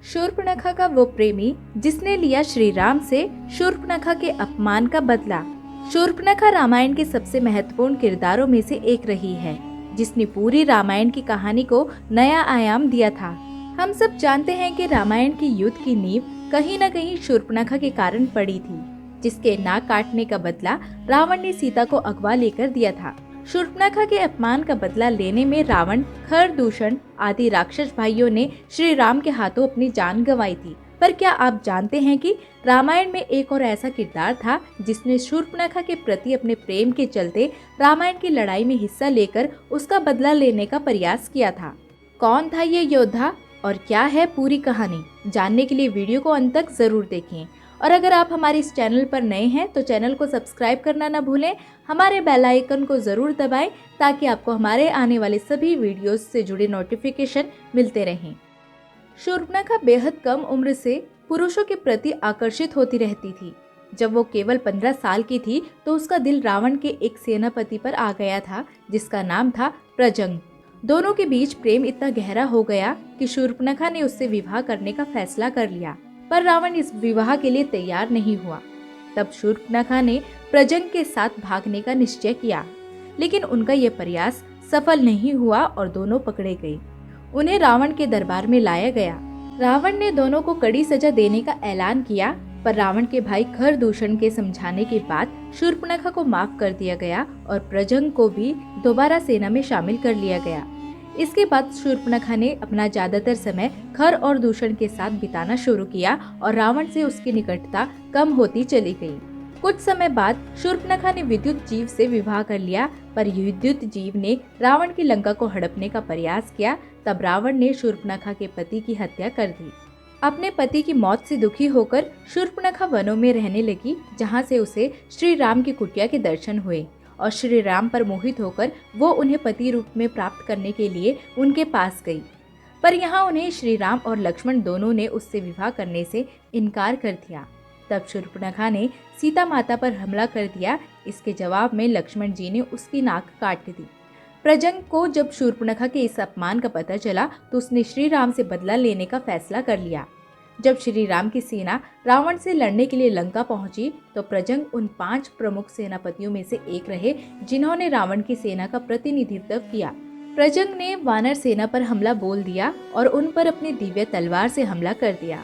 शूर्पणखा का वो प्रेमी जिसने लिया श्री राम से शूर्पणखा के अपमान का बदला। शूर्पणखा रामायण के सबसे महत्वपूर्ण किरदारों में से एक रही है, जिसने पूरी रामायण की कहानी को नया आयाम दिया था। हम सब जानते हैं कि रामायण की युद्ध की नींव कहीं न कहीं शूर्पणखा के कारण पड़ी थी, जिसके नाक काटने का बदला रावण ने सीता को अगवा लेकर दिया था। शूर्पणखा के अपमान का बदला लेने में रावण, खर, दूषण आदि राक्षस भाइयों ने श्री राम के हाथों अपनी जान गंवाई थी। पर क्या आप जानते हैं कि रामायण में एक और ऐसा किरदार था जिसने शूर्पणखा के प्रति अपने प्रेम के चलते रामायण की लड़ाई में हिस्सा लेकर उसका बदला लेने का प्रयास किया था। कौन था ये योद्धा और क्या है पूरी कहानी, जानने के लिए वीडियो को अंत तक जरूर देखें। और अगर आप हमारे इस चैनल पर नए हैं तो चैनल को सब्सक्राइब करना न भूलें, हमारे बेल आइकन को जरूर दबाएं ताकि आपको हमारे आने वाले सभी वीडियोस से जुड़े नोटिफिकेशन मिलते रहें। शूर्पणखा बेहद कम उम्र से पुरुषों के प्रति आकर्षित होती रहती थी। जब वो केवल 15 साल की थी तो उसका दिल रावण के एक सेनापति पर आ गया था जिसका नाम था प्रजंग। दोनों के बीच प्रेम इतना गहरा हो गया कि शूर्पणखा ने उससे विवाह करने का फैसला कर लिया, पर रावण इस विवाह के लिए तैयार नहीं हुआ। तब शूर्पणखा ने प्रजंग के साथ भागने का निश्चय किया, लेकिन उनका यह प्रयास सफल नहीं हुआ और दोनों पकड़े गए। उन्हें रावण के दरबार में लाया गया। रावण ने दोनों को कड़ी सजा देने का ऐलान किया, पर रावण के भाई खर दूषण के समझाने के बाद शूर्पणखा को माफ कर दिया गया और प्रजंग को भी दोबारा सेना में शामिल कर लिया गया। इसके बाद शूर्पणखा ने अपना ज्यादातर समय खर और दूषण के साथ बिताना शुरू किया और रावण से उसकी निकटता कम होती चली गई। कुछ समय बाद शूर्पणखा ने विद्युत जीव से विवाह कर लिया, पर विद्युत जीव ने रावण की लंका को हड़पने का प्रयास किया। तब रावण ने शूर्पणखा के पति की हत्या कर दी। अपने पति की मौत से दुखी होकर शूर्पणखा वनों में रहने लगी, जहाँ से उसे श्री राम की कुटिया के दर्शन हुए और श्री राम पर मोहित होकर वो उन्हें पति रूप में प्राप्त करने के लिए उनके पास गई। पर यहाँ उन्हें श्री राम और लक्ष्मण दोनों ने उससे विवाह करने से इनकार कर दिया। तब शूर्पणखा ने सीता माता पर हमला कर दिया। इसके जवाब में लक्ष्मण जी ने उसकी नाक काट दी। प्रजंग को जब शूर्पणखा के इस अपमान का पता चला तो उसने श्री राम से बदला लेने का फैसला कर लिया। जब श्री राम की सेना रावण से लड़ने के लिए लंका पहुंची तो प्रजंग उन 5 प्रमुख सेनापतियों में से एक रहे जिन्होंने रावण की सेना का प्रतिनिधित्व किया। प्रजंग ने वानर सेना पर हमला बोल दिया और उन पर अपनी दिव्य तलवार से हमला कर दिया।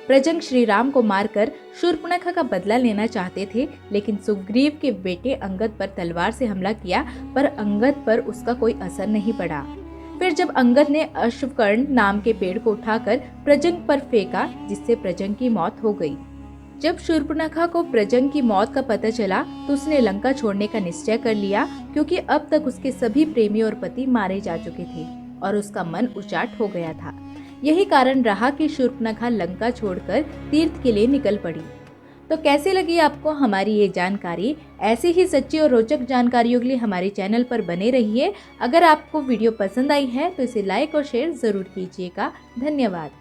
प्रजंग श्री राम को मारकर शूर्पणखा का बदला लेना चाहते थे, लेकिन सुग्रीव के बेटे अंगद पर तलवार से हमला किया, पर अंगद पर उसका कोई असर नहीं पड़ा। फिर जब अंगद ने अश्वकर्ण नाम के पेड़ को उठाकर प्रजंग पर फेंका, जिससे प्रजंग की मौत हो गई। जब शूर्पणखा को प्रजंग की मौत का पता चला तो उसने लंका छोड़ने का निश्चय कर लिया, क्योंकि अब तक उसके सभी प्रेमी और पति मारे जा चुके थे और उसका मन उचाट हो गया था। यही कारण रहा कि शूर्पणखा लंका छोड़कर तीर्थ के लिए निकल पड़ी। तो कैसे लगी आपको हमारी ये जानकारी? ऐसी ही सच्ची और रोचक जानकारियों के लिए हमारे चैनल पर बने रहिए। अगर आपको वीडियो पसंद आई है तो इसे लाइक और शेयर जरूर कीजिएगा। धन्यवाद।